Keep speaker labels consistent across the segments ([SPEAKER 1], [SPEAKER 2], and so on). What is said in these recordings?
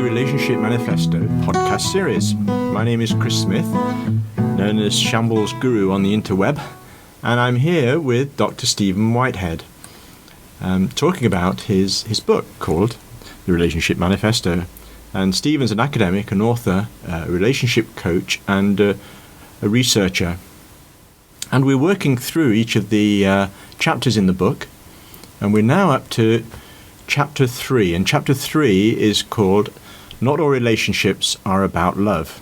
[SPEAKER 1] Relationship Manifesto podcast series. My name is Chris Smith, known as Shamblesguru on the interweb, and I'm here with Dr Stephen Whitehead, talking about his book called The Relationship Manifesto. And Stephen's an academic, an author, a relationship coach, and a researcher. And we're working through each of the chapters in the book, and we're now up to Chapter 3, and Chapter 3 is called Not All Relationships Are About Love.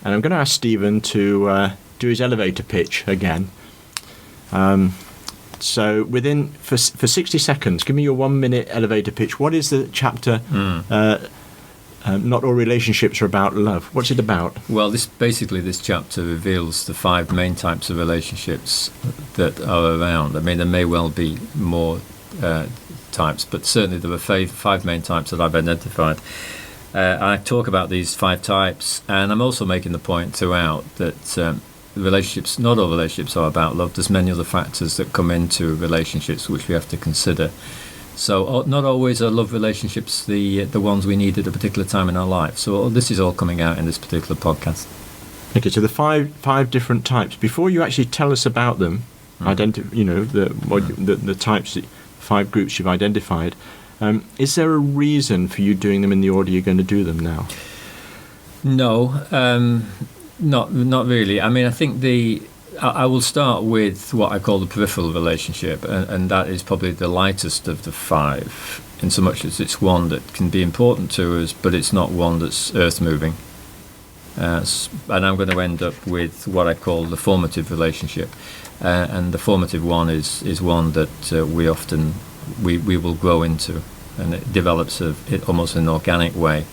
[SPEAKER 1] And I'm going to ask Stephen to do his elevator pitch again. So for 60 seconds, give me your 1 minute elevator pitch. What is the chapter, Not All Relationships Are About Love? What's it about?
[SPEAKER 2] Well, this chapter reveals the 5 main types of relationships that are around. I mean, there may well be more types, but certainly there were 5 main types that I've identified. I talk about these 5 types, and I'm also making the point throughout that relationships, not all relationships are about love. There's many other factors that come into relationships which we have to consider. So not always are love relationships the ones we need at a particular time in our life. So this is all coming out in this particular podcast.
[SPEAKER 1] Okay, so the five different types. Before you actually tell us about them, the types, 5 groups you've identified. Is there a reason for you doing them in the order you're going to do them now?
[SPEAKER 2] No, not really. I mean, I think I will start with what I call the peripheral relationship, and that is probably the lightest of the 5, in so much as it's one that can be important to us, but it's not one that's earth-moving. And I'm going to end up with what I call the formative relationship. And the formative one is one that we will grow into, and it develops almost in an organic way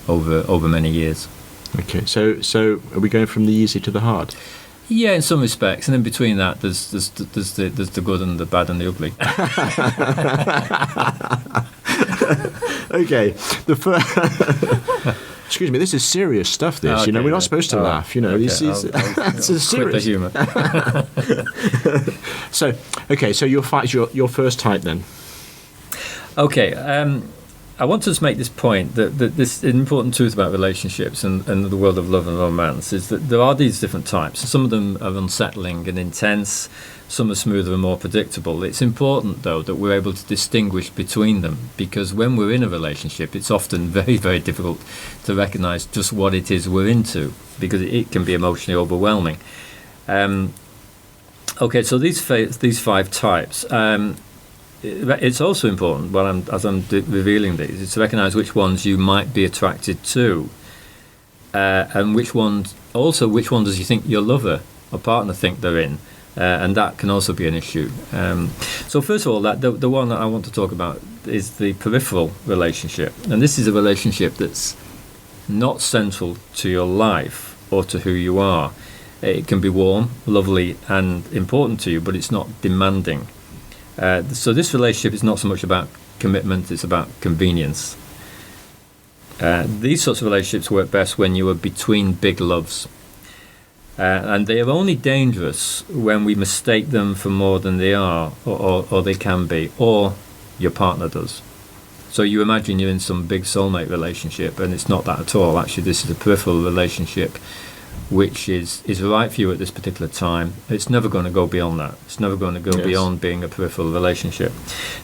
[SPEAKER 2] over many years.
[SPEAKER 1] Okay, so are we going from the easy to the hard?
[SPEAKER 2] Yeah, in some respects, and in between that, there's the good and the bad and the ugly.
[SPEAKER 1] Okay, excuse me, this is serious stuff. This,
[SPEAKER 2] okay,
[SPEAKER 1] we're not supposed to laugh. This is
[SPEAKER 2] I'll
[SPEAKER 1] serious.
[SPEAKER 2] humour.
[SPEAKER 1] So your first type then.
[SPEAKER 2] Okay, I want to just make this point that this important truth about relationships and the world of love and romance is that there are these different types. Some of them are unsettling and intense. Some are smoother and more predictable. It's important, though, that we're able to distinguish between them, because when we're in a relationship, it's often very, very difficult to recognise just what it is we're into, because it can be emotionally overwhelming. Okay, so these 5 types. It's also important, as I'm revealing these, is to recognise which ones you might be attracted to, and which ones does you think your lover or partner think they're in. And that can also be an issue. So first of all, the one that I want to talk about is the peripheral relationship. And this is a relationship that's not central to your life or to who you are. It can be warm, lovely, and important to you, but it's not demanding. So this relationship is not so much about commitment, it's about convenience. These sorts of relationships work best when you are between big loves. And they are only dangerous when we mistake them for more than they are, or they can be, or your partner does. So you imagine you're in some big soulmate relationship, and it's not that at all. Actually, this is a peripheral relationship, which is right for you at this particular time. It's never going to go beyond that. It's never going to go beyond being a peripheral relationship.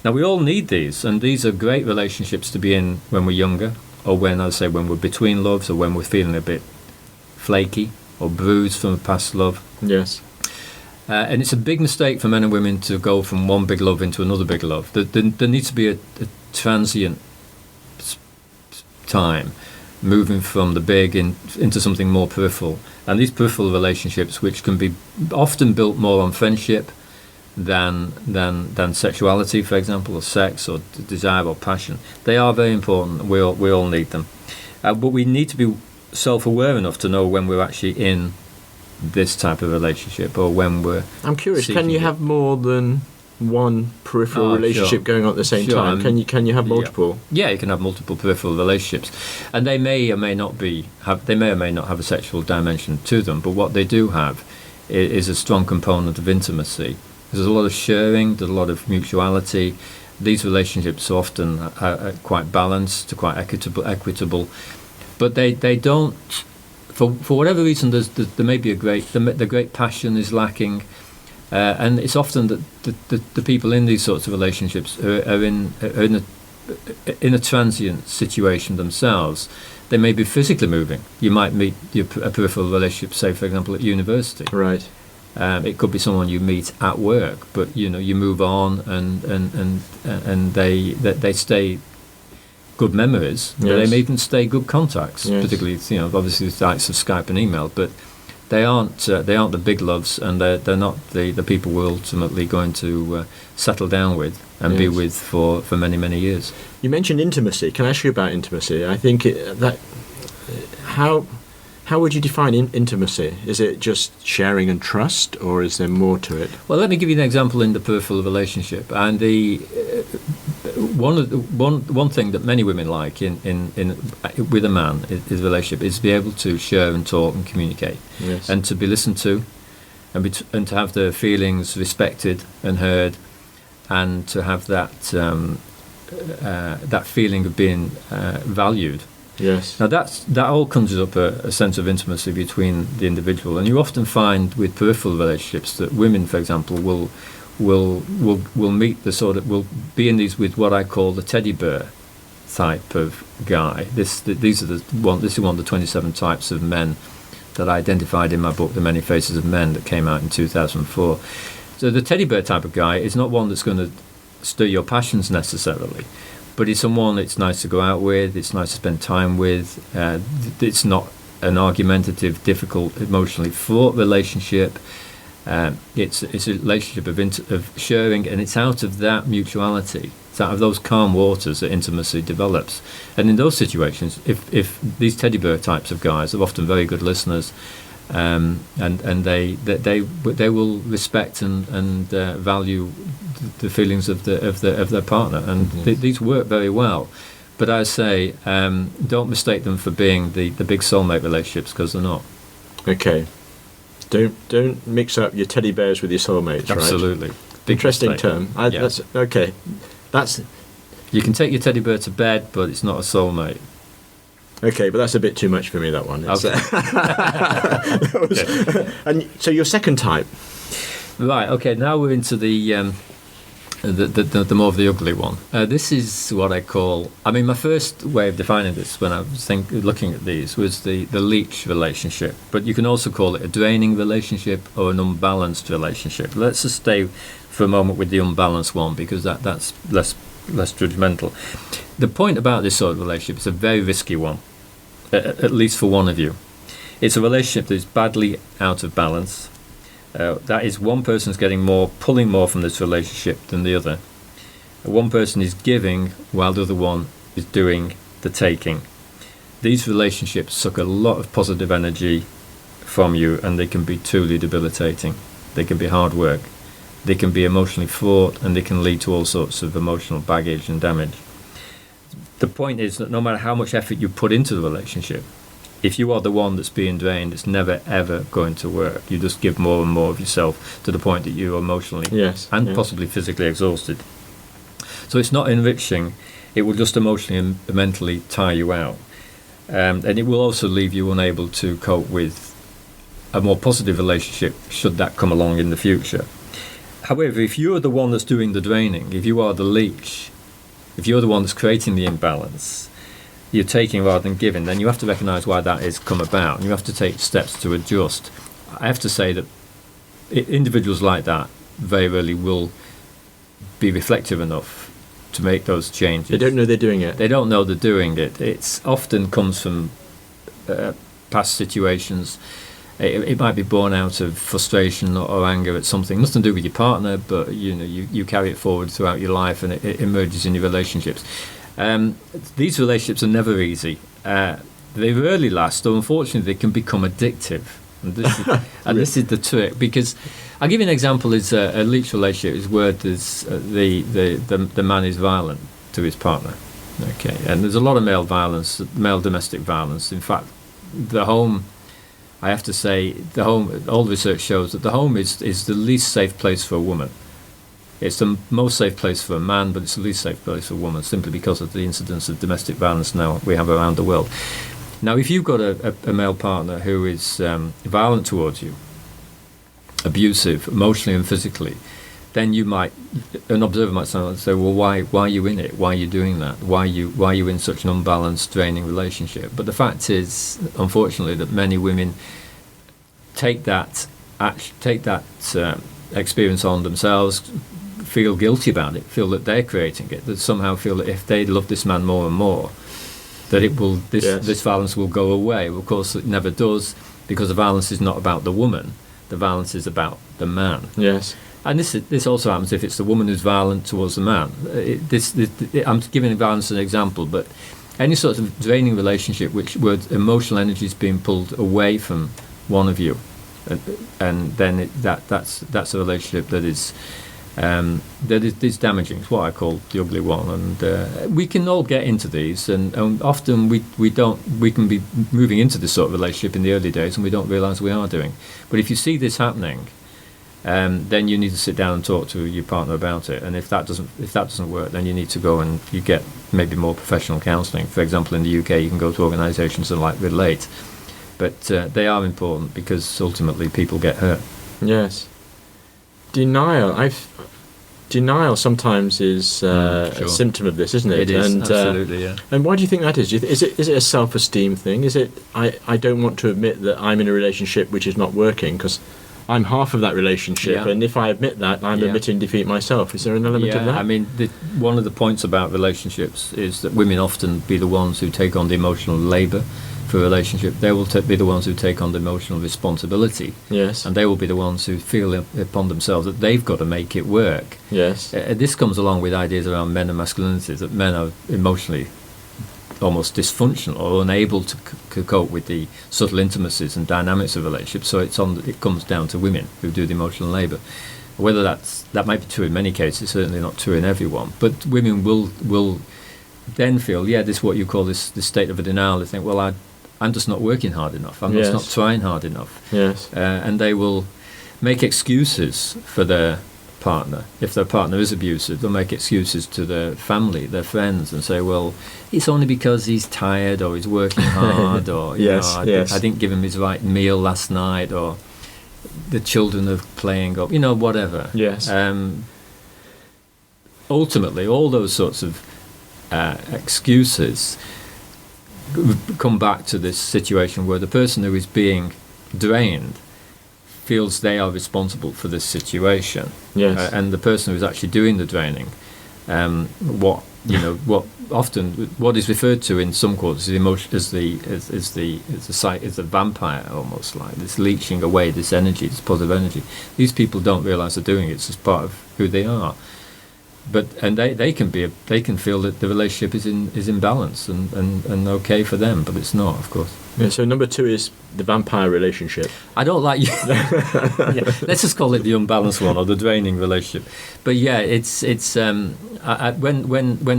[SPEAKER 2] Now, we all need these, and these are great relationships to be in when we're younger, or when we're between loves, or when we're feeling a bit flaky or bruised from a past love.
[SPEAKER 1] Yes.
[SPEAKER 2] And it's a big mistake for men and women to go from one big love into another big love. There needs to be a transient time, moving from the big into something more peripheral. And these peripheral relationships, which can be often built more on friendship than sexuality, for example, or sex, or desire, or passion, they are very important. We all need them. But we need to be self-aware enough to know when we're actually in this type of relationship, or when we're...
[SPEAKER 1] I'm curious, can you have more than one peripheral relationship going on at the same time? Can you have multiple?
[SPEAKER 2] Yeah, you can have multiple peripheral relationships, and they may or may not have a sexual dimension to them, but what they do have is a strong component of intimacy. There's a lot of sharing, there's a lot of mutuality, these relationships are often quite balanced, quite equitable, but they don't. For whatever reason, there may be the great passion is lacking, and it's often that the people in these sorts of relationships are in a transient situation themselves. They may be physically moving. You might meet a peripheral relationship, say for example at university.
[SPEAKER 1] Right.
[SPEAKER 2] It could be someone you meet at work, but you move on, and they stay good memories. Yes. But they may even stay good contacts, yes. Particularly obviously the likes of Skype and email. But they aren't the big loves, and they're not the people we're ultimately going to settle down with and yes. be with for many years. You
[SPEAKER 1] mentioned intimacy. Can I ask you about intimacy? I think how would you define intimacy? Is it just sharing and trust, or is there more to it?
[SPEAKER 2] Well, let me give you an example in the peripheral relationship. And the one thing that many women like in with a man is relationship is to be able to share and talk and communicate, yes. and to be listened to, and to have their feelings respected and heard, and to have that that feeling of being valued.
[SPEAKER 1] Yes.
[SPEAKER 2] Now that all conjures up a sense of intimacy between the individual, and you often find with peripheral relationships that women, for example, will meet will be in these with what I call the teddy bear type of guy. This is one of the 27 types of men that I identified in my book, The Many Faces of Men, that came out in 2004. So the teddy bear type of guy is not one that's going to stir your passions necessarily. But it's someone it's nice to go out with, it's nice to spend time with. It's not an argumentative, difficult, emotionally fraught relationship. It's a relationship of sharing, and it's out of that mutuality, it's out of those calm waters that intimacy develops. And in those situations, if these teddy bear types of guys are often very good listeners, and they will respect and value the feelings of their partner, and yes. These work very well. But I say, don't mistake them for being the big soulmate relationships, because they're not.
[SPEAKER 1] Okay, don't mix up your teddy bears with your soulmates.
[SPEAKER 2] Absolutely,
[SPEAKER 1] right? Interesting term.
[SPEAKER 2] Yeah.
[SPEAKER 1] That's okay.
[SPEAKER 2] You can take your teddy bear to bed, but it's not a soulmate.
[SPEAKER 1] Okay, but that's a bit too much for me, that one.
[SPEAKER 2] Okay.
[SPEAKER 1] And so your second type.
[SPEAKER 2] Right, okay, now we're into the more of the ugly one. This is what I call, my first way of defining this when I was looking at these was the leech relationship, but you can also call it a draining relationship or an unbalanced relationship. Let's just stay for a moment with the unbalanced one, because that's less judgmental. The point about this sort of relationship is a very risky one, at least for one of you. It's a relationship that is badly out of balance. That is, one person is pulling more from this relationship than the other. One person is giving while the other one is doing the taking. These relationships suck a lot of positive energy from you, and they can be truly debilitating. They can be hard work. They can be emotionally fraught, and they can lead to all sorts of emotional baggage and damage. The point is that no matter how much effort you put into the relationship, if you are the one that's being drained, it's never ever going to work. You just give more and more of yourself to the point that you're emotionally and possibly physically exhausted. So it's not enriching. It will just emotionally and mentally tire you out. And it will also leave you unable to cope with a more positive relationship should that come along in the future. However, if you're the one that's doing the draining, if you are the leech, if you're the one that's creating the imbalance, you're taking rather than giving, then you have to recognise why that has come about, and you have to take steps to adjust. I have to say that individuals like that very rarely will be reflective enough to make those changes.
[SPEAKER 1] They don't know they're doing it.
[SPEAKER 2] They don't know they're doing it. It often comes from past situations. It might be born out of frustration or anger at something, nothing to do with your partner, but you carry it forward throughout your life, and it emerges in your relationships. These relationships are never easy. They rarely last, though unfortunately they can become addictive. And this is the trick, because I'll give you an example. Is a leech relationship is where there's, the man is violent to his partner. Okay, and there's a lot of male domestic violence. In fact, the home, I have to say, all the research shows that the home is the least safe place for a woman. It's the most safe place for a man, but it's the least safe place for a woman, simply because of the incidence of domestic violence now we have around the world. Now, if you've got a male partner who is violent towards you, abusive, emotionally and physically, then an observer might say, well, why are you in it? Why are you doing that? Why are you in such an unbalanced, draining relationship? But the fact is, unfortunately, that many women take that experience on themselves, feel guilty about it, feel that they're creating it, that somehow feel that if they love this man more and more, that this violence will go away. Well, of course, it never does, because the violence is not about the woman. The violence is about the man.
[SPEAKER 1] Yes.
[SPEAKER 2] And this also happens if it's the woman who's violent towards the man. I'm giving violence as an example, but any sort of draining relationship where emotional energy is being pulled away from one of you, and then that's a relationship that is damaging. It's what I call the ugly one. And we can all get into these, and often we can be moving into this sort of relationship in the early days, and we don't realise we are doing. But if you see this happening, then you need to sit down and talk to your partner about it. And if that doesn't work, then you need to go and you get maybe more professional counselling. For example, in the UK, you can go to organisations like Relate, but they are important because ultimately people get hurt.
[SPEAKER 1] Yes. Denial sometimes is a symptom of this, isn't it?
[SPEAKER 2] It is, absolutely, yeah. And
[SPEAKER 1] why do you think that is? Is it a self-esteem thing? Is it I don't want to admit that I'm in a relationship which is not working because I'm half of that relationship, and if I admit that, I'm admitting defeat myself. Is there an element of that?
[SPEAKER 2] I mean, one of the points about relationships is that women often be the ones who take on the emotional labour for a relationship. They will be the ones who take on the emotional responsibility.
[SPEAKER 1] Yes.
[SPEAKER 2] And they will be the ones who feel upon themselves that they've got to make it work.
[SPEAKER 1] Yes.
[SPEAKER 2] This comes along with ideas around men and masculinity, that men are emotionally almost dysfunctional or unable to cope with the subtle intimacies and dynamics of relationships. So it comes down to women who do the emotional labour. Whether that might be true in many cases, certainly not true in everyone. But women will then feel, this is what you call this state of a denial. They think, well, I'm just not working hard enough. I'm just not trying hard enough.
[SPEAKER 1] Yes.
[SPEAKER 2] And they will make excuses for their partner. If their partner is abusive, they'll make excuses to their family, their friends, and say, well, it's only because he's tired or he's working hard or I didn't give him his right meal last night, or the children are playing up, whatever.
[SPEAKER 1] Yes.
[SPEAKER 2] Ultimately, all those sorts of excuses come back to this situation where the person who is being drained feels they are responsible for this situation.
[SPEAKER 1] Yes.
[SPEAKER 2] And the person who's actually doing the draining, what is referred to in some quarters is the vampire, almost like this leeching away this energy, this positive energy. These people don't realise they're doing it. It's just part of who they are. And they can feel that the relationship is in balance and okay for them, but it's not, of course.
[SPEAKER 1] Yeah, so number 2 is the vampire relationship.
[SPEAKER 2] I don't like you. Let's just call it the unbalanced one or the draining relationship. But it's when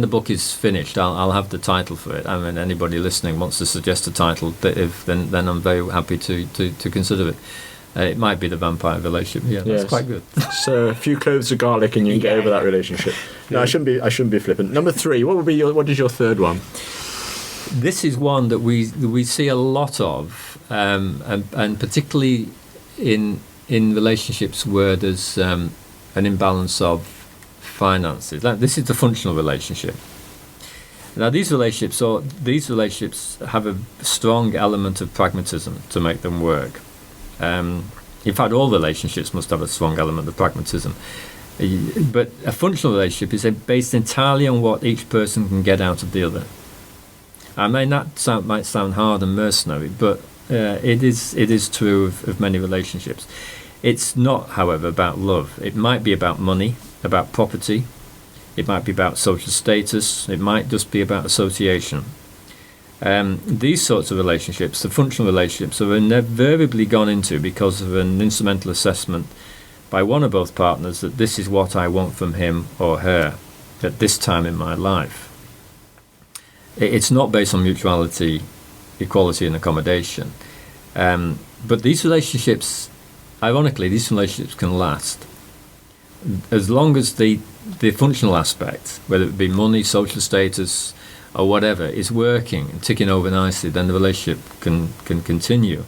[SPEAKER 2] the book is finished, I'll have the title for it. I mean, anybody listening wants to suggest a title, then I'm very happy to consider it. It might be the vampire relationship. Yeah, that's quite good.
[SPEAKER 1] So a few cloves of garlic and you can get over that relationship. No, I shouldn't be flippant. Number 3, what is your third one?
[SPEAKER 2] This is one that we see a lot of, and particularly in relationships where there's an imbalance of finances. This is the functional relationship. Now, these relationships have a strong element of pragmatism to make them work. In fact, all relationships must have a strong element of pragmatism. But a functional relationship is based entirely on what each person can get out of the other. I mean, that might sound hard and mercenary, but it is true of many relationships. It's not, however, about love. It might be about money, about property. It might be about social status. It might just be about association. These sorts of relationships, the functional relationships, are invariably gone into because of an instrumental assessment by one or both partners that this is what I want from him or her at this time in my life. It's not based on mutuality, equality and accommodation. But these relationships, ironically, can last. as long as the functional aspect, whether it be money, social status, or whatever, is working and ticking over nicely, then the relationship can continue.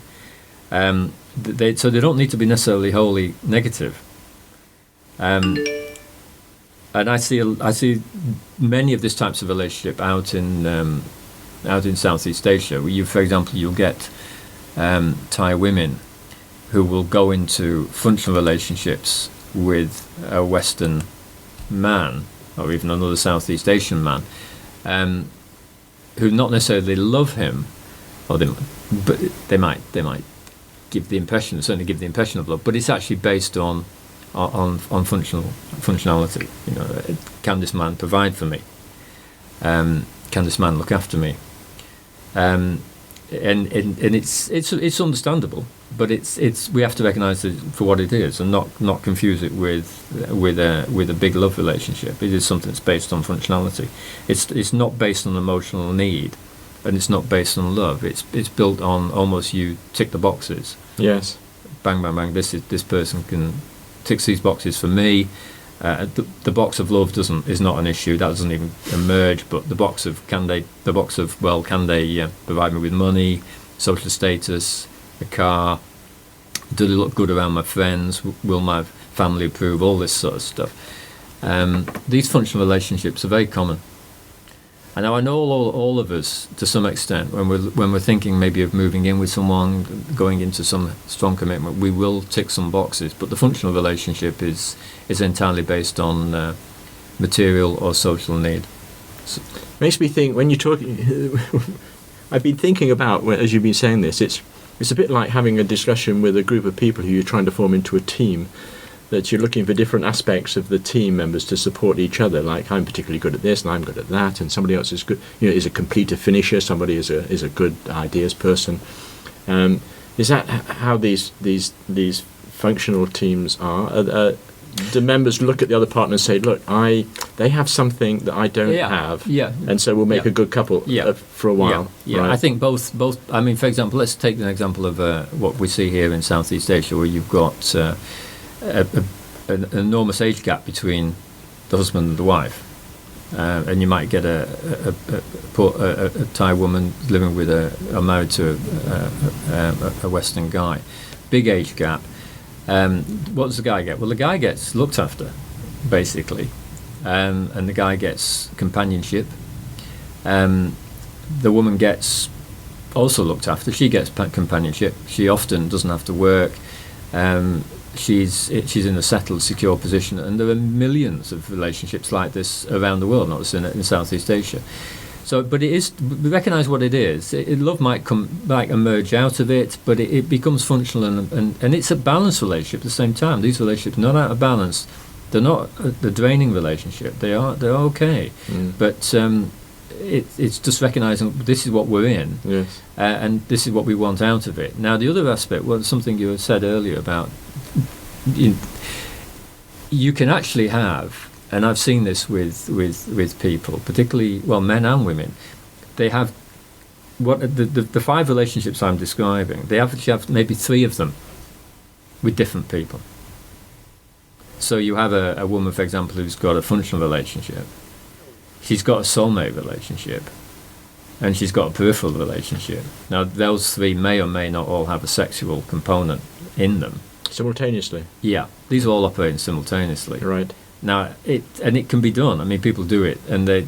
[SPEAKER 2] So they don't need to be necessarily wholly negative. And I see many of these types of relationship out in Southeast Asia, where for example, you'll get Thai women who will go into functional relationships with a Western man, or even another Southeast Asian man, who not necessarily love him, but they might give the impression, certainly give the impression of love, but it's actually based on functionality. You know, can this man provide for me? Can this man look after me? And it's understandable, but we have to recognise it for what it is, and not confuse it with a big love relationship. It is something that's based on functionality. It's not based on emotional need, and it's not based on love. It's built on almost you tick the boxes.
[SPEAKER 1] Yes. Bang, bang, bang.
[SPEAKER 2] This person ticks these boxes for me. The box of love is not an issue. That doesn't even emerge. But the box of can they provide me with money, social status, a car? Do they look good around my friends? Will my family approve? All this sort of stuff. These functional relationships are very common. And now I know all of us, to some extent, when we're thinking maybe of moving in with someone, going into some strong commitment, we will tick some boxes. But the functional relationship is entirely based on material or social need.
[SPEAKER 1] So, makes me think, when you're talking, I've been thinking about, as you've been saying this, it's a bit like having a discussion with a group of people who you're trying to form into a team, that you're looking for different aspects of the team members to support each other. Like, I'm particularly good at this and I'm good at that, and somebody else is good, is a completer finisher, somebody is a good ideas person. Is that how these functional teams are? Do members look at the other partner and say, look, they have something that I don't have, and so we'll make a good couple for a while?
[SPEAKER 2] Yeah. Right? I think both. I mean, for example, let's take an example of what we see here in Southeast Asia, where you've got an enormous age gap between the husband and the wife, and you might get a Thai woman living with or married to a Western guy. Big age gap. What does the guy get? Well, the guy gets looked after, basically, and the guy gets companionship. The woman gets also looked after. She gets companionship. She often doesn't have to work. She's in a settled, secure position, and there are millions of relationships like this around the world, not just in Southeast Asia. So, but it is, we recognise what it is. Love might emerge out of it, but it becomes functional, and it's a balanced relationship at the same time. These relationships are not out of balance. They're not the draining relationship. They're okay, but it's just recognising this is what we're in, and this is what we want out of it. Now, the other aspect was something you had said earlier about you can actually have, and I've seen this with people, particularly, men and women, they have what the 5 relationships I'm describing, they actually have maybe 3 of them with different people. So you have a woman, for example, who's got a functional relationship. She's got a soulmate relationship, and she's got a peripheral relationship. Now, those 3 may or may not all have a sexual component in them.
[SPEAKER 1] Simultaneously?
[SPEAKER 2] Yeah, these are all operating simultaneously.
[SPEAKER 1] Right.
[SPEAKER 2] Now, it can be done. I mean, people do it, and they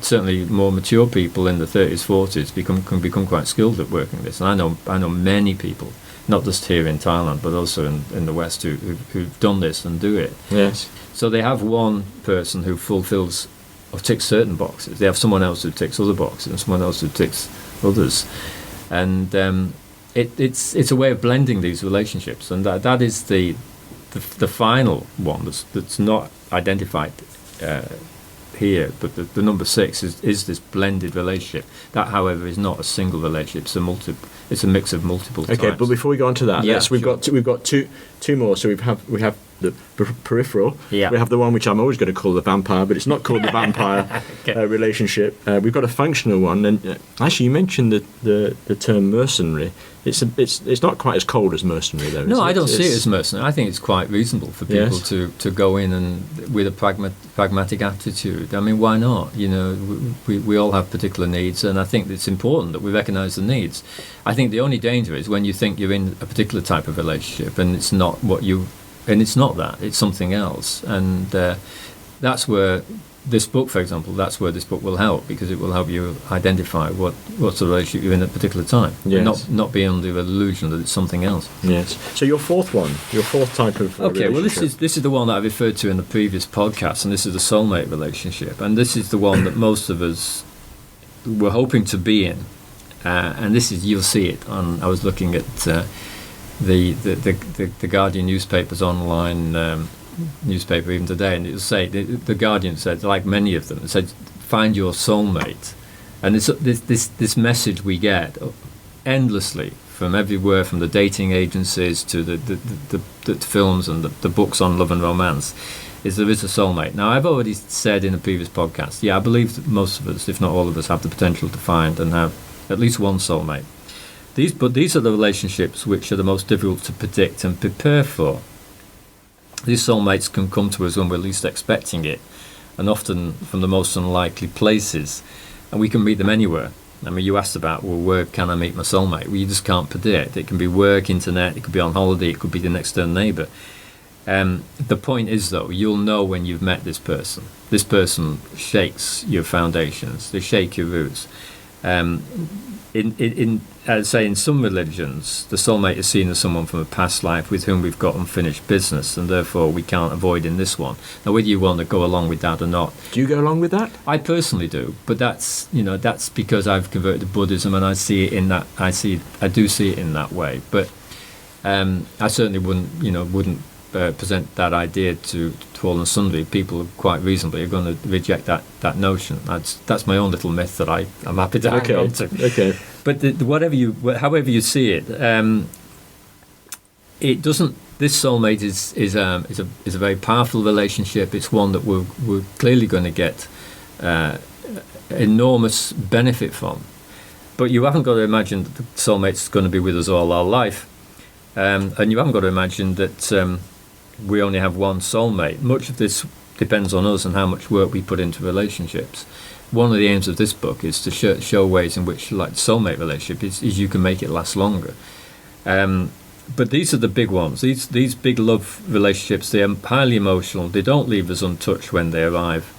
[SPEAKER 2] certainly more mature people in the 30s, 40s can become quite skilled at working this. And I know many people, not just here in Thailand, but also in the West, who've done this and do it.
[SPEAKER 1] Yes.
[SPEAKER 2] So they have one person who fulfills or ticks certain boxes. They have someone else who ticks other boxes, and someone else who ticks others, and it's a way of blending these relationships, and that is the final one that's not identified here, but the number 6 is this blended relationship. That, however, is not a single relationship. It's a mix of multiple types.
[SPEAKER 1] Okay, but before we go on to that, we've got two more. So we have Peripheral.
[SPEAKER 2] Yeah.
[SPEAKER 1] We have the one which I'm always going to call the vampire, but it's not called the vampire relationship. We've got a functional one, and actually, you mentioned the term mercenary. It's not quite as cold as mercenary, though.
[SPEAKER 2] No, I don't see it as mercenary. I think it's quite reasonable for people to go in and with a pragmatic attitude. I mean, why not? You know, we all have particular needs, and I think it's important that we recognise the needs. I think the only danger is when you think you're in a particular type of relationship and it's not it's not that, it's something else, and that's where this book, for example, that's where this book will help, because it will help you identify what sort of relationship you're in at a particular time.
[SPEAKER 1] Yes.
[SPEAKER 2] Not be under the illusion that it's something else.
[SPEAKER 1] Yes. So your fourth type of
[SPEAKER 2] okay. Well,
[SPEAKER 1] relationship.
[SPEAKER 2] this is the one that I referred to in the previous podcast, and this is the soulmate relationship, and this is the one that most of us were hoping to be in, and this is, you'll see it on. I was looking at the Guardian newspaper's online newspaper even today, and it'll say the Guardian said, like many of them, it said, find your soulmate, and it's this message we get endlessly from everywhere, from the dating agencies to the films and the books on love and romance, is there is a soulmate. Now, I've already said in a previous podcast, I believe that most of us, if not all of us, have the potential to find and have at least one soulmate. These are the relationships which are the most difficult to predict and prepare for. These soulmates can come to us when we're least expecting it, and often from the most unlikely places, and we can meet them anywhere. I mean, you asked about, well, where can I meet my soulmate? Well, you just can't predict. It can be work, internet, it could be on holiday, it could be the next door neighbour. The point is, though, you'll know when you've met this person. This person shakes your foundations, they shake your roots. I'd say in some religions, the soulmate is seen as someone from a past life with whom we've got unfinished business, and therefore we can't avoid in this one. Now, whether you want to go along with that or not.
[SPEAKER 1] Do you go along with that?
[SPEAKER 2] I personally do, but that's because I've converted to Buddhism, and I see it in that. I do see it in that way. But I certainly wouldn't present that idea to all and sundry. People quite reasonably are going to reject that notion. That's my own little myth that I'm happy to hang on to.
[SPEAKER 1] Okay.
[SPEAKER 2] But however you see it, it doesn't. This soulmate is a very powerful relationship. It's one that we're clearly going to get enormous benefit from. But you haven't got to imagine that the soulmate's going to be with us all our life, and you haven't got to imagine that we only have one soulmate. Much of this depends on us and how much work we put into relationships. One of the aims of this book is to show ways in which, like the soulmate relationship, is you can make it last longer. But these are the big ones. These big love relationships, they are highly emotional. They don't leave us untouched when they arrive,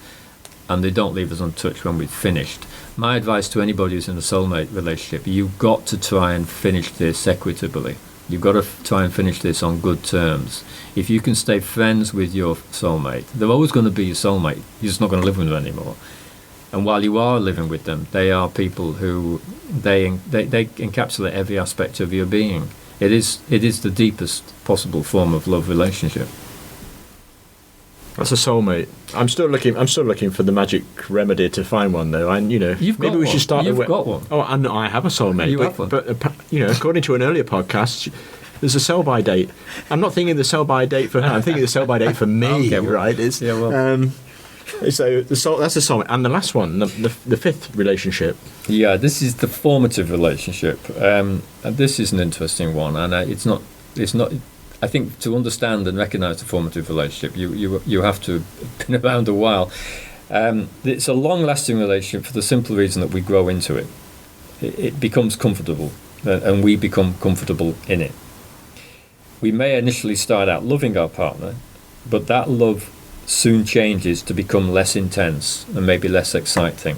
[SPEAKER 2] and they don't leave us untouched when we've finished. My advice to anybody who's in a soulmate relationship, you've got to try and finish this equitably. You've got to try and finish this on good terms. If you can stay friends with your soulmate, they're always going to be your soulmate. You're just not going to live with them anymore. And while you are living with them, they are people who they encapsulate every aspect of your being. It is the deepest possible form of love relationship.
[SPEAKER 1] That's a soulmate. I'm still looking for the magic remedy to find one, though. And maybe we should start.
[SPEAKER 2] You've got one.
[SPEAKER 1] Oh, I have a soulmate.
[SPEAKER 2] You have one.
[SPEAKER 1] But according to an earlier podcast, there's a sell-by date. I'm not thinking the sell-by date for her. I'm thinking the sell-by date for me.
[SPEAKER 2] Okay, well,
[SPEAKER 1] right? So that's a soulmate. And the last one, the fifth relationship.
[SPEAKER 2] Yeah, this is the formative relationship. And this is an interesting one, and it's not. I think to understand and recognise the formative relationship, you have to have been around a while. It's a long-lasting relationship for the simple reason that we grow into it. It becomes comfortable, and we become comfortable in it. We may initially start out loving our partner, but that love soon changes to become less intense and maybe less exciting.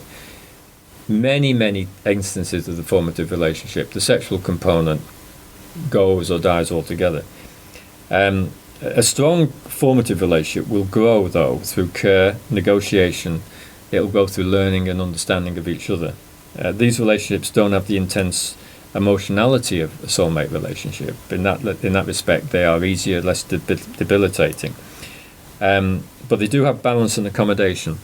[SPEAKER 2] Many instances of the formative relationship, the sexual component goes or dies altogether. A strong formative relationship will grow, though, through care, negotiation. It'll go through learning and understanding of each other. These relationships don't have the intense emotionality of a soulmate relationship. In that respect, they are easier, less debilitating. But they do have balance and accommodation.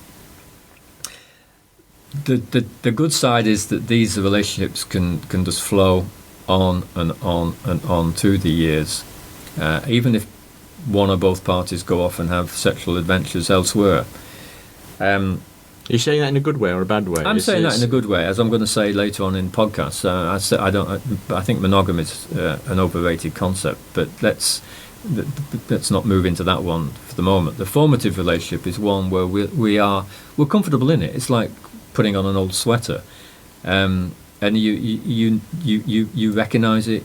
[SPEAKER 2] The good side is that these relationships can just flow on and on and on through the years. Even if one or both parties go off and have sexual adventures elsewhere.
[SPEAKER 1] Are you saying that in a good way or a bad way?
[SPEAKER 2] I'm saying that in a good way, as I'm going to say later on in podcasts. I think monogamy is an overrated concept, but let's not move into that one for the moment. The formative relationship is one where we're comfortable in it. It's like putting on an old sweater, and you recognise it.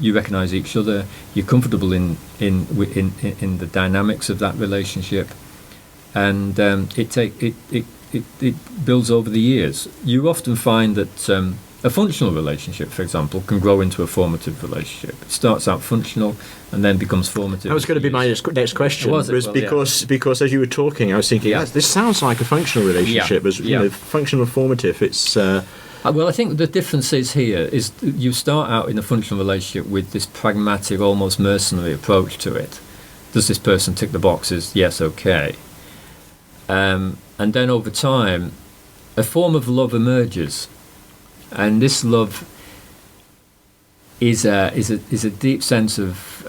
[SPEAKER 2] You recognise each other. You're comfortable in the dynamics of that relationship, and it builds over the years. You often find that a functional relationship, for example, can grow into a formative relationship. It starts out functional and then becomes formative.
[SPEAKER 1] That was going to be my next question. Because as you were talking, I was thinking, this sounds like a functional relationship. Functional formative. It's.
[SPEAKER 2] Well, I think the difference is here is you start out in a functional relationship with this pragmatic, almost mercenary approach to it. Does this person tick the boxes? Yes, okay. And then over time, a form of love emerges, and this love is a deep sense of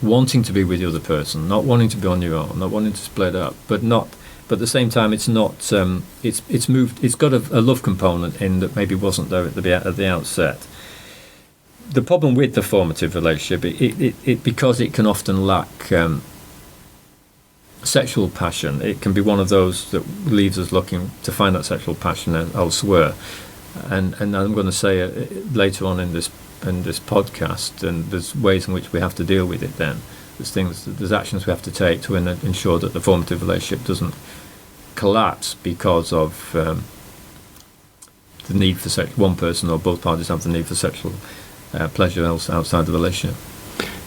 [SPEAKER 2] wanting to be with the other person, not wanting to be on your own, not wanting to split up, but at the same time, it's not. It's moved. It's got a love component in that maybe wasn't there at the outset. The problem with the formative relationship, it because it can often lack sexual passion. It can be one of those that leaves us looking to find that sexual passion elsewhere. And I'm going to say later on in this podcast, and there's ways in which we have to deal with it. Then there's actions we have to take to ensure that the formative relationship doesn't collapse because of the need for sex. One person or both parties have the need for sexual pleasure outside the relationship.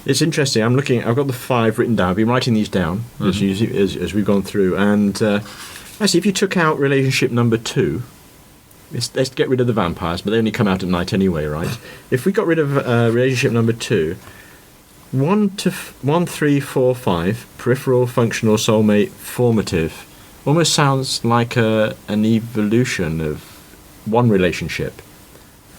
[SPEAKER 1] It's interesting. I've got the 5 written down. I've been writing these down as we've gone through. And actually, if you took out relationship number 2, let's get rid of the vampires, but they only come out at night anyway, right? If we got rid of relationship number 2, 1, 3, 4, 5, peripheral, functional, soulmate, formative, almost sounds like an evolution of one relationship.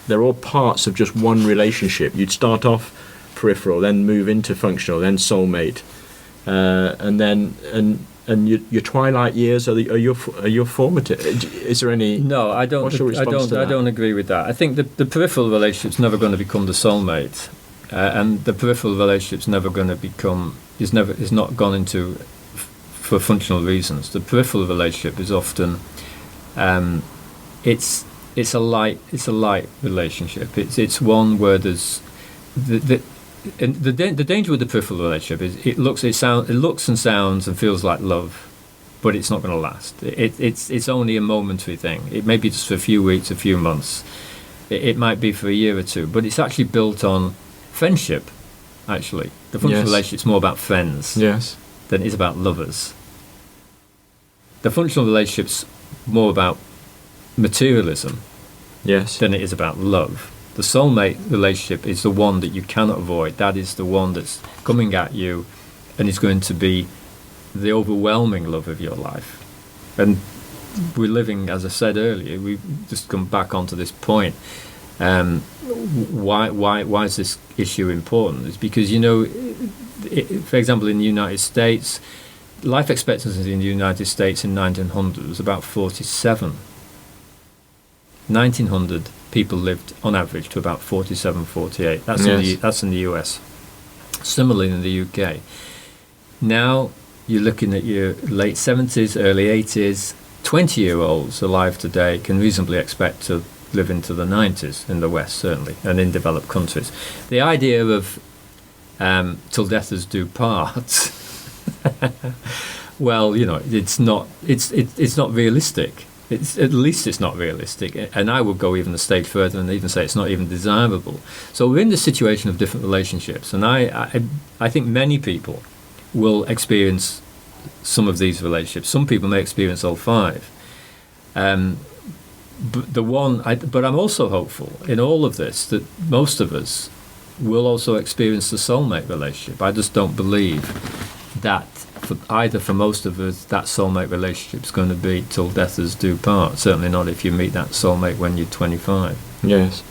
[SPEAKER 1] They're all parts of just one relationship. You'd start off peripheral, then move into functional, then soulmate, and your twilight years are your formative. Is there any?
[SPEAKER 2] No, I don't.
[SPEAKER 1] What's your response to that?
[SPEAKER 2] I don't agree with that. I think the peripheral relationship's never going to become the soulmate, and the peripheral relationship's never going to become is not gone into for functional reasons. The peripheral relationship is often it's a light relationship. It's one where there's the danger with the peripheral relationship is it looks and sounds and feels like love, but it's not going to last. It's only a momentary thing. It may be just for a few weeks, a few months. It might be for a year or two, but it's actually built on friendship. Actually, the functional relationship's more about friends than it is about lovers. The functional relationship's more about materialism than it is about love. The soulmate relationship is the one that you cannot avoid. That is the one that's coming at you and is going to be the overwhelming love of your life. And we're living, as I said earlier, we've just come back onto this point. Why is this issue important? It's because, for example, in the United States, life expectancy in the United States in 1900 was about 47. 1900 people lived on average to about 47, 48. That's in the US. Similarly in the UK. Now you're looking at your late 70s, early 80s. 20-year-olds alive today can reasonably expect to live into the 90s in the West, certainly, and in developed countries. The idea of till death us do part, well, it's not realistic. At least it's not realistic, and I would go even a stage further and even say it's not even desirable. So we're in the situation of different relationships, and I think many people will experience some of these relationships. Some people may experience all 5. But I'm also hopeful in all of this that most of us will also experience the soulmate relationship. I just don't believe that for most of us, that soulmate relationship is going to be till death us do part. Certainly not if you meet that soulmate when you're 25.
[SPEAKER 1] Yes.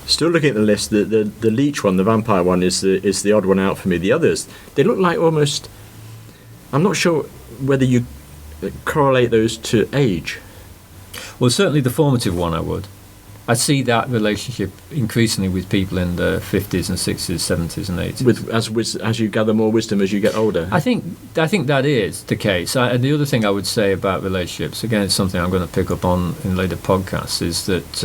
[SPEAKER 1] Still looking at the list, the leech one, the vampire one, is the odd one out for me. The others, they look like almost. I'm not sure whether you correlate those to age.
[SPEAKER 2] Well, certainly the formative one, I would. I see that relationship increasingly with people in the 50s and 60s, 70s and 80s.
[SPEAKER 1] As you gather more wisdom as you get older.
[SPEAKER 2] I think that is the case. And the other thing I would say about relationships, again, it's something I'm going to pick up on in later podcasts, is that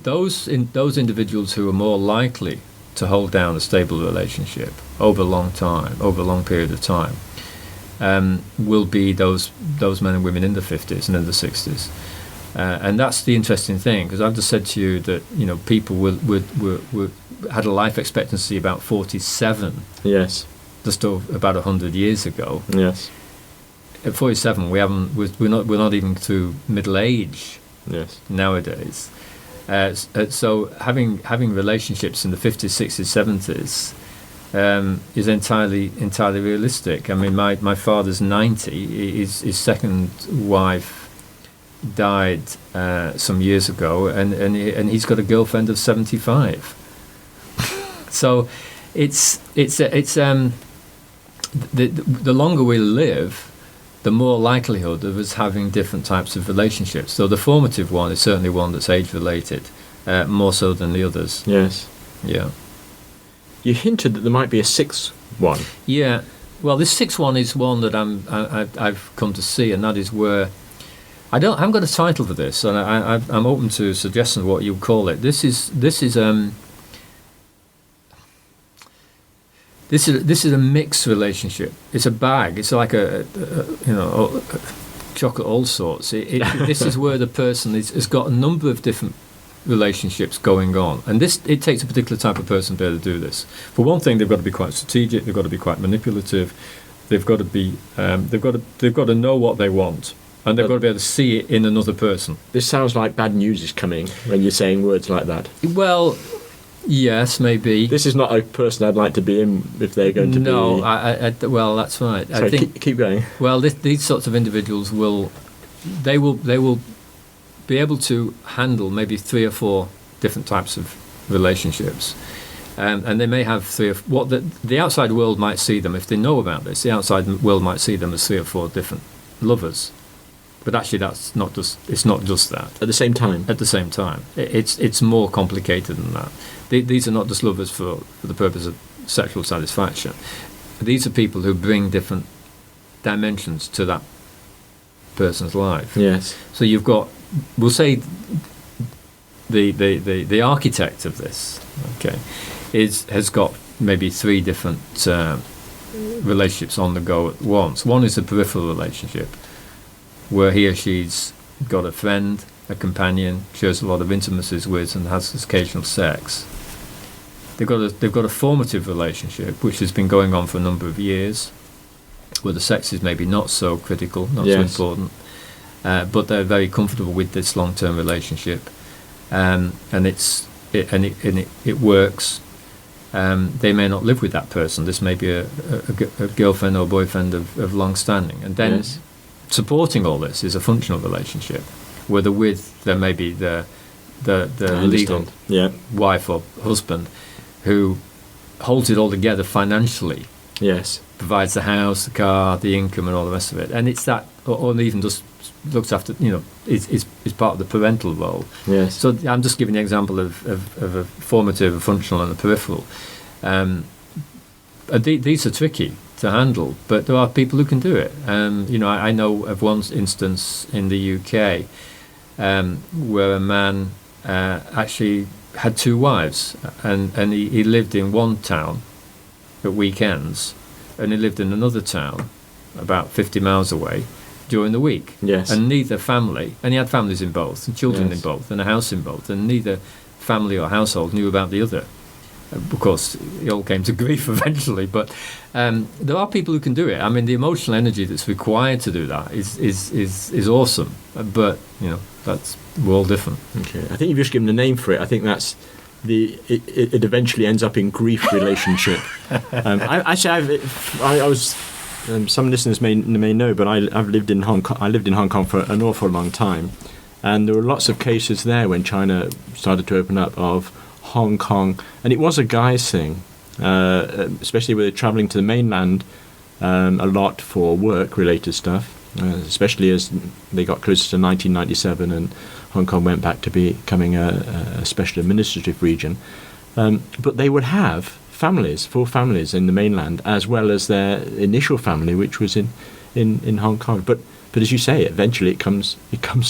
[SPEAKER 2] those individuals who are more likely to hold down a stable relationship over a long period of time, will be those men and women in the 50s and in the 60s, and that's the interesting thing, because I've just said to you that people had a life expectancy about 47.
[SPEAKER 1] Yes.
[SPEAKER 2] Just about 100 years ago.
[SPEAKER 1] Yes.
[SPEAKER 2] At 47, we're not even through middle age.
[SPEAKER 1] Yes.
[SPEAKER 2] Nowadays, so having relationships in the 50s, 60s, 70s. Is entirely realistic. I mean, my father's 90. His second wife died some years ago, and he's got a girlfriend of 75. So it's the longer we live, the more likelihood of us having different types of relationships. So the formative one is certainly one that's age related, more so than the others.
[SPEAKER 1] Yes.
[SPEAKER 2] Yeah.
[SPEAKER 1] You hinted that there might be a sixth one.
[SPEAKER 2] Yeah, well, this sixth one is one that I've come to see, and that is where I haven't got a title for this, and I'm open to suggestions of what you call it. This is a mixed relationship. It's a bag. It's like a chocolate all sorts. This is where the person has got a number of different relationships going on, and it takes a particular type of person to be able to do this. For one thing, they've got to be quite strategic. They've got to be quite manipulative. They've got to be. They've got to know what they want, and they've got to be able to see it in another person.
[SPEAKER 1] This sounds like bad news is coming when you're saying words like that.
[SPEAKER 2] Well, yes, maybe.
[SPEAKER 1] This is not a person I'd like to be in if they're going to be.
[SPEAKER 2] No, well, that's right.
[SPEAKER 1] Sorry,
[SPEAKER 2] I think.
[SPEAKER 1] Keep going.
[SPEAKER 2] Well, these sorts of individuals will be able to handle maybe 3 or 4 different types of relationships, and they may have 3 or what the outside world might see them, if they know about this, the outside world might see them as 3 or 4 different lovers, but actually it's not just that.
[SPEAKER 1] At the same time,
[SPEAKER 2] it's more complicated than that. These are not just lovers for the purpose of sexual satisfaction. These are people who bring different dimensions to that person's life.
[SPEAKER 1] Yes.
[SPEAKER 2] So you've got, we'll say, the architect of this, okay, has got maybe 3 different relationships on the go at once. One is a peripheral relationship, where he or she's got a friend, a companion, shares a lot of intimacies with, and has occasional sex. They've got a formative relationship, which has been going on for a number of years, where the sex is maybe not so critical, not so important, but they're very comfortable with this long-term relationship, and it works. They may not live with that person. This may be a girlfriend or boyfriend of long standing, and then supporting all this is a functional relationship, where there may be the legal wife or husband who holds it all together financially.
[SPEAKER 1] Yes.
[SPEAKER 2] Provides the house, the car, the income, and all the rest of it. And it's that, or even just looks after, is part of the parental role.
[SPEAKER 1] Yes.
[SPEAKER 2] So I'm just giving the example of a formative, a functional, and a peripheral. These are tricky to handle, but there are people who can do it. I know of one instance in the UK where a man actually had 2 wives, and he lived in one town at weekends, and he lived in another town about 50 miles away during the week.
[SPEAKER 1] Yes.
[SPEAKER 2] And neither family, and he had families in both, and children in both, and a house in both, and neither family or household knew about the other. Of course, it all came to grief eventually, but there are people who can do it. I mean, the emotional energy that's required to do that is awesome, but we're all different.
[SPEAKER 1] Okay, I think you've just given a name for it. I think that's it eventually ends up in grief relationship. I was. Some listeners may know, but I've lived in Hong Kong. I lived in Hong Kong for an awful long time, And there were lots of cases there when China started to open up of Hong Kong, and it was a guy's thing, especially when they're travelling to the mainland a lot for work-related stuff, especially as they got closer to 1997 and Hong Kong went back to becoming a special administrative region. But they would have full families in the mainland, as well as their initial family, which was in Hong Kong. But as you say, eventually it comes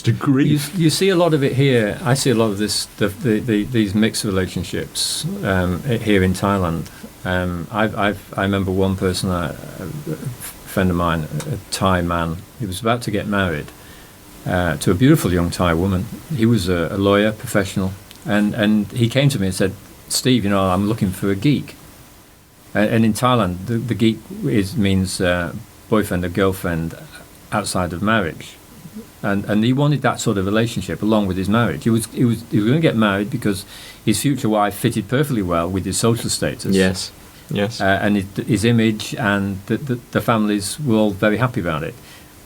[SPEAKER 1] to grief.
[SPEAKER 2] You see a lot of it here. I see a lot of this, these mixed relationships here in Thailand. I remember one person, a friend of mine, a Thai man. He was about to get married to a beautiful young Thai woman. He was a lawyer, professional, and he came to me and said, "Steve, I'm looking for a geek." And in Thailand, the geek means boyfriend or girlfriend outside of marriage, and he wanted that sort of relationship along with his marriage. He was going to get married because his future wife fitted perfectly well with his social status.
[SPEAKER 1] Yes,
[SPEAKER 2] and his image, and the families were all very happy about it.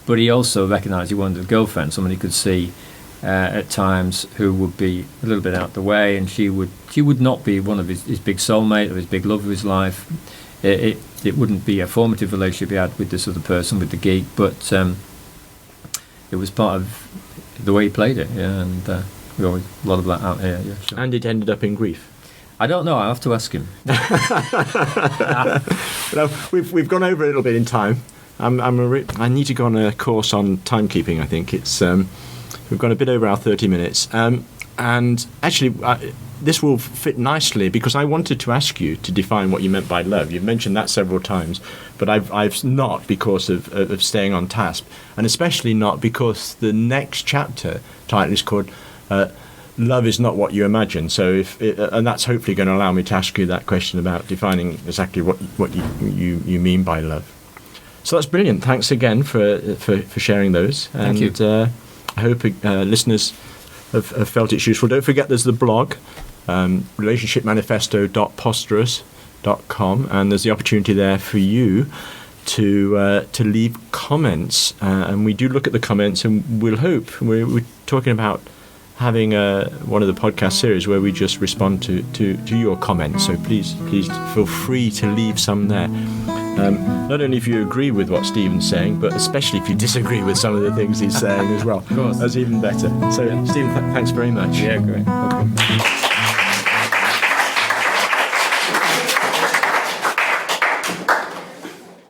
[SPEAKER 2] But he also recognised he wanted a girlfriend, someone he could see at times who would be a little bit out the way, and she would not be one of his big soulmate or his big love of his life. It wouldn't be a formative relationship he had with this other person, with the geek, but it was part of the way he played it, and we always a lot of that out here. Yeah, sure.
[SPEAKER 1] And it ended up in grief.
[SPEAKER 2] I don't know. I have to ask him.
[SPEAKER 1] Well, we've gone over a little bit in time. I need to go on a course on timekeeping. I think it's we've gone a bit over our 30 minutes, and actually. This will fit nicely because I wanted to ask you to define what you meant by love. You've mentioned that several times, but I've not because of staying on task, and especially not because the next chapter title is called "Love is Not What You Imagine." So, and that's hopefully going to allow me to ask you that question about defining exactly what you mean by love. So that's brilliant. Thanks again for sharing those.
[SPEAKER 2] Thank you.
[SPEAKER 1] And I hope listeners have felt it's useful. Don't forget, there's the blog. Relationship Manifesto.posterous.com, and there's the opportunity there for you to leave comments, and we do look at the comments, and we're talking about having one of the podcast series where we just respond to your comments, so please feel free to leave some there. Not only if you agree with what Stephen's saying, but especially if you disagree with some of the things he's saying as well.
[SPEAKER 2] Of course.
[SPEAKER 1] That's even better. So, Stephen, thanks very much.
[SPEAKER 2] Yeah, great. Okay.